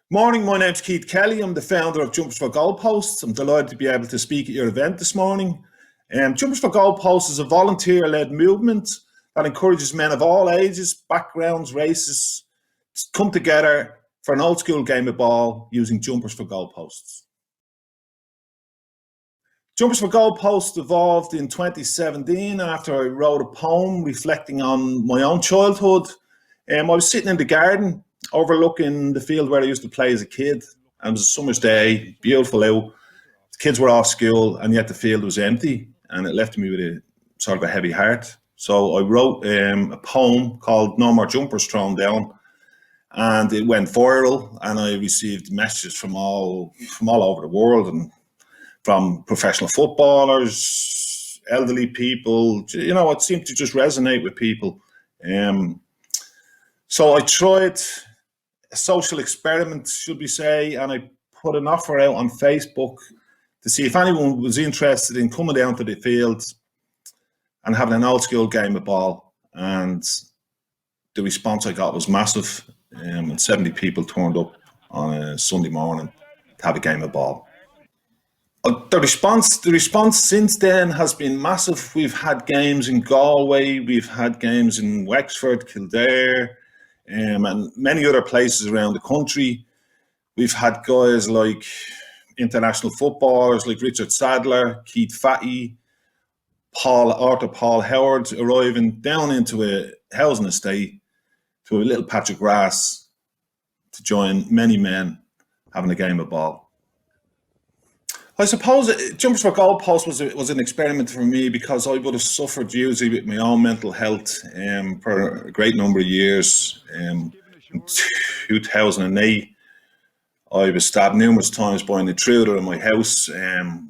Morning, my name's Keith Kelly. I'm the founder of Jumpers for Goalposts. I'm delighted to be able to speak at your event this morning. Jumpers for Goalposts is a volunteer-led movement that encourages men of all ages, backgrounds, races to come together for an old school game of ball using jumpers for goalposts. Jumpers for Goalposts evolved in 2017 after I wrote a poem reflecting on my own childhood. I was sitting in the garden overlooking the field where I used to play as a kid. And it was a summer's day, beautiful out. The kids were off school, and yet the field was empty, and it left me with a sort of a heavy heart. So I wrote a poem called "No More Jumpers Thrown Down," and it went viral. And I received messages from all over the world, and from professional footballers, elderly people. You know, it seemed to just resonate with people. So I tried a social experiment, should we say, and I put an offer out on Facebook to see if anyone was interested in coming down to the field and having an old school game of ball. And the response I got was massive, and 70 people turned up on a Sunday morning to have a game of ball. The response since then has been massive. We've had games in Galway, we've had games in Wexford, Kildare, and many other places around the country. We've had guys like international footballers like Richard Sadler, Keith Fatty, Paul Howard arriving down into a housing estate to a little patch of grass to join many men having a game of ball. I suppose Jumpers for Goalposts was an experiment for me because I would have suffered hugely with my own mental health for a great number of years. In 2008, I was stabbed numerous times by an intruder in my house,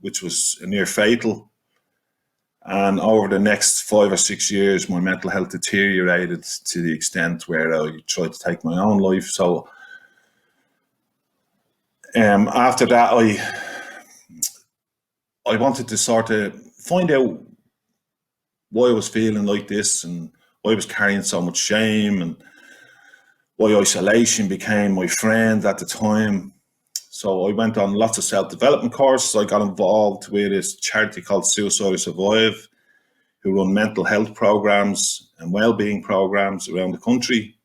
which was near fatal. And over the next 5 or 6 years, my mental health deteriorated to the extent where I tried to take my own life. So after that, I wanted to sort of find out why I was feeling like this and why I was carrying so much shame and why isolation became my friend at the time. So I went on lots of self-development courses. I got involved with this charity called Suicide Survive, who run mental health programs and well-being programs around the country.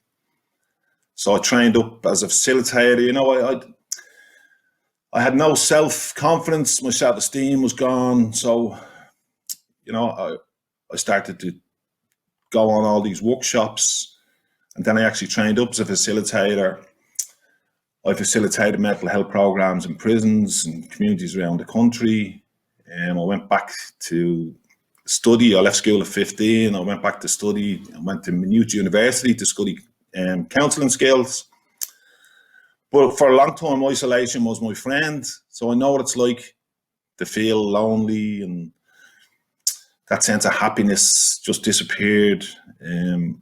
So I trained up as a facilitator. You know, I had no self-confidence, my self-esteem was gone. So, you know, I started to go on all these workshops, and then I actually trained up as a facilitator. I facilitated mental health programs in prisons and communities around the country. I went back to study. I left school at 15. I went back to study. I went to Maynooth University to study counselling skills. But for a long time, isolation was my friend. So I know what it's like to feel lonely, and that sense of happiness just disappeared. And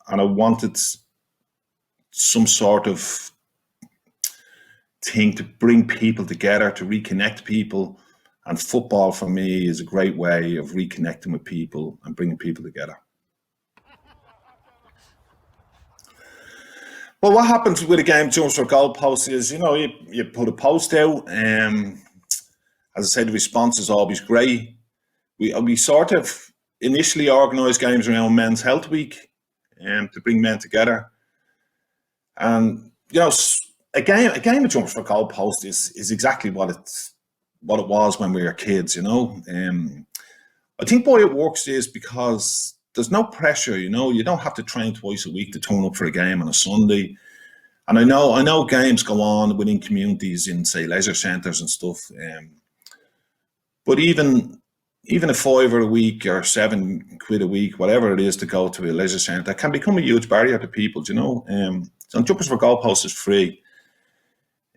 I wanted some sort of thing to bring people together, to reconnect people. And football for me is a great way of reconnecting with people and bringing people together. Well, what happens with a game Jumpers for Goalposts is, you know, you put a post out. As I said, the response is always great. We sort of initially organised games around Men's Health Week to bring men together. And, you know, a game of Jumpers for Goalposts is exactly what it was when we were kids, you know. I think why it works is because there's no pressure, you know. You don't have to train twice a week to turn up for a game on a Sunday. And I know games go on within communities in, say, leisure centres and stuff. But even a £5 a week or £7 a week, whatever it is, to go to a leisure centre can become a huge barrier to people, you know. So Jumpers for Goalposts is free.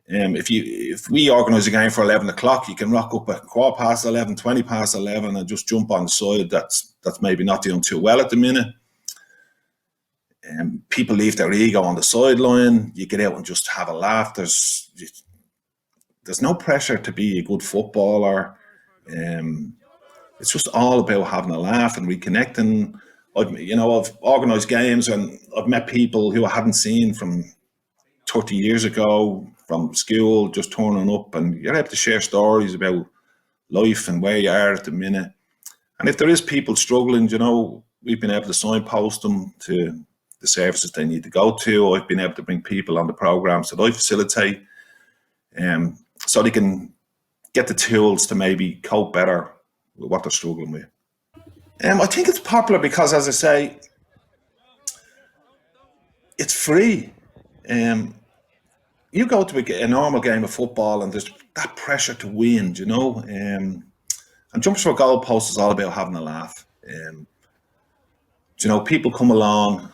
If we organise a game for 11 o'clock, you can rock up at 11:15, 11:20, and just jump on the side that's maybe not doing too well at the minute. People leave their ego on the sideline. You get out and just have a laugh. There's no pressure to be a good footballer. It's just all about having a laugh and reconnecting. I've organised games and I've met people who I haven't seen from 30 years ago from school, just turning up, and you're able to share stories about life and where you are at the minute. And if there is people struggling, we've been able to signpost them to the services they need to go to. I've been able to bring people on the programs that I facilitate, so they can get the tools to maybe cope better with what they're struggling with. I think it's popular because, as I say, it's free. You go to a normal game of football and there's that pressure to win, and Jumpers for Goalposts is all about having a laugh. People come along,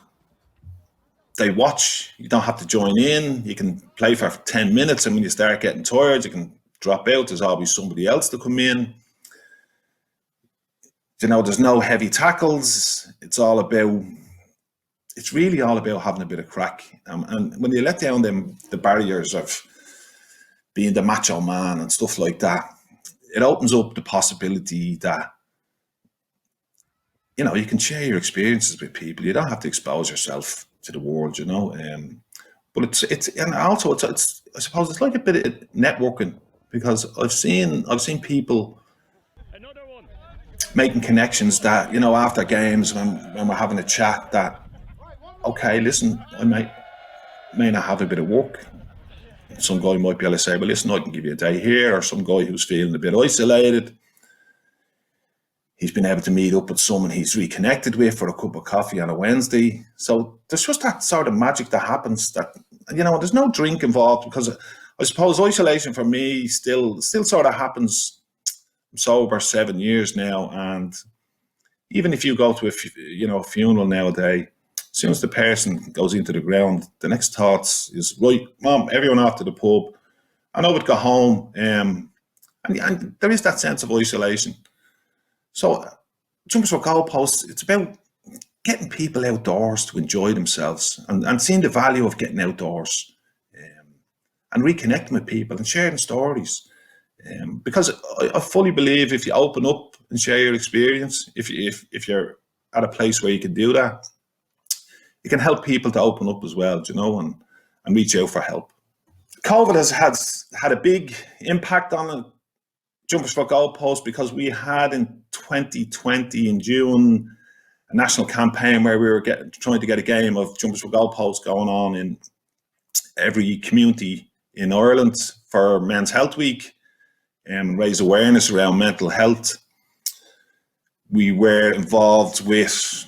they watch, you don't have to join in, you can play for 10 minutes, and when you start getting tired, you can drop out. There's always somebody else to come in. There's no heavy tackles. It's really all about having a bit of crack. And when you let down the barriers of being the macho man and stuff like that, it opens up the possibility that, you can share your experiences with people. You don't have to expose yourself to the world, but it's I suppose it's like a bit of networking, because I've seen people making connections that, after games when we're having a chat, that, okay, listen, I may not have a bit of work. Some guy might be able to say, well, listen, I can give you a day here. Or some guy who's feeling a bit isolated, he's been able to meet up with someone he's reconnected with for a cup of coffee on a Wednesday. So there's just that sort of magic that happens that, there's no drink involved, because I suppose isolation for me still sort of happens. I'm sober 7 years now, and even if you go to a funeral nowadays, as soon as the person goes into the ground, the next thoughts is, right, Mom, everyone off to the pub. I know we'd go home. And there is that sense of isolation. So Jumpers for Goalposts, it's about getting people outdoors to enjoy themselves, and seeing the value of getting outdoors, and reconnecting with people and sharing stories. Because I fully believe if you open up and share your experience, if you're at a place where you can do that, it can help people to open up as well, and reach out for help. COVID has had a big impact on Jumpers for Goalposts, because we had in 2020 in June a national campaign where we were trying to get a game of Jumpers for Goalposts going on in every community in Ireland for Men's Health Week, and raise awareness around mental health. We were involved with,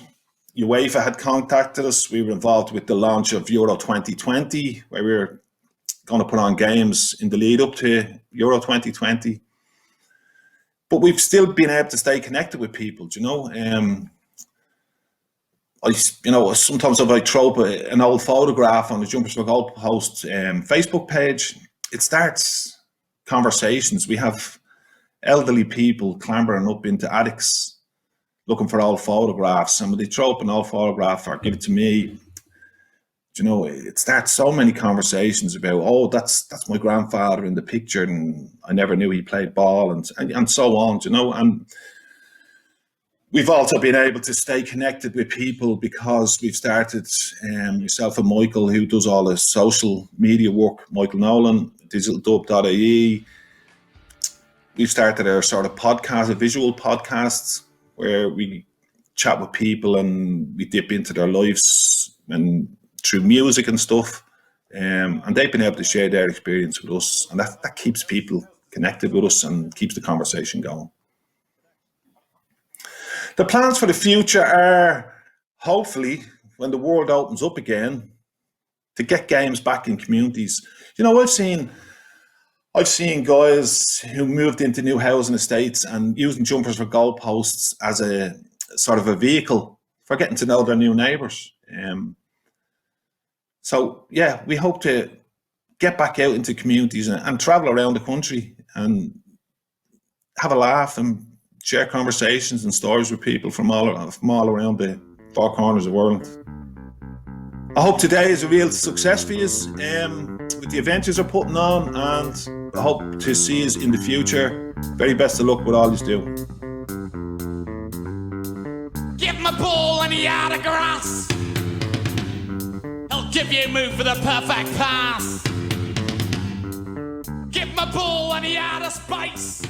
UEFA had contacted us. We were involved with the launch of Euro 2020, where we were going to put on games in the lead up to Euro 2020. But we've still been able to stay connected with people, sometimes if I throw up an old photograph on the Jumpers for Goalposts Facebook page, it starts conversations. We have elderly people clambering up into attics looking for old photographs, and when they throw up an old photograph or give it to me, it starts so many conversations about, oh, that's my grandfather in the picture, and I never knew he played ball, and so on, and we've also been able to stay connected with people because we've started, yourself and Michael, who does all the social media work, Michael Nolan, digitaldub.ie. We've started our sort of podcast, visual podcasts, where we chat with people and we dip into their lives and through music and stuff. And they've been able to share their experience with us, and that keeps people connected with us and keeps the conversation going. The plans for the future are, hopefully, when the world opens up again, to get games back in communities. I've seen guys who moved into new housing estates and using Jumpers for Goalposts as a sort of a vehicle for getting to know their new neighbours. So, yeah, we hope to get back out into communities and travel around the country and have a laugh and share conversations and stories with people from all around the four corners of Ireland. I hope today is a real success for you with the adventures we're putting on, and I hope to see you in the future. Very best of luck with all you do. Give him a ball and he autographs. He'll give if you move for the perfect pass. Give him a ball and he out of space.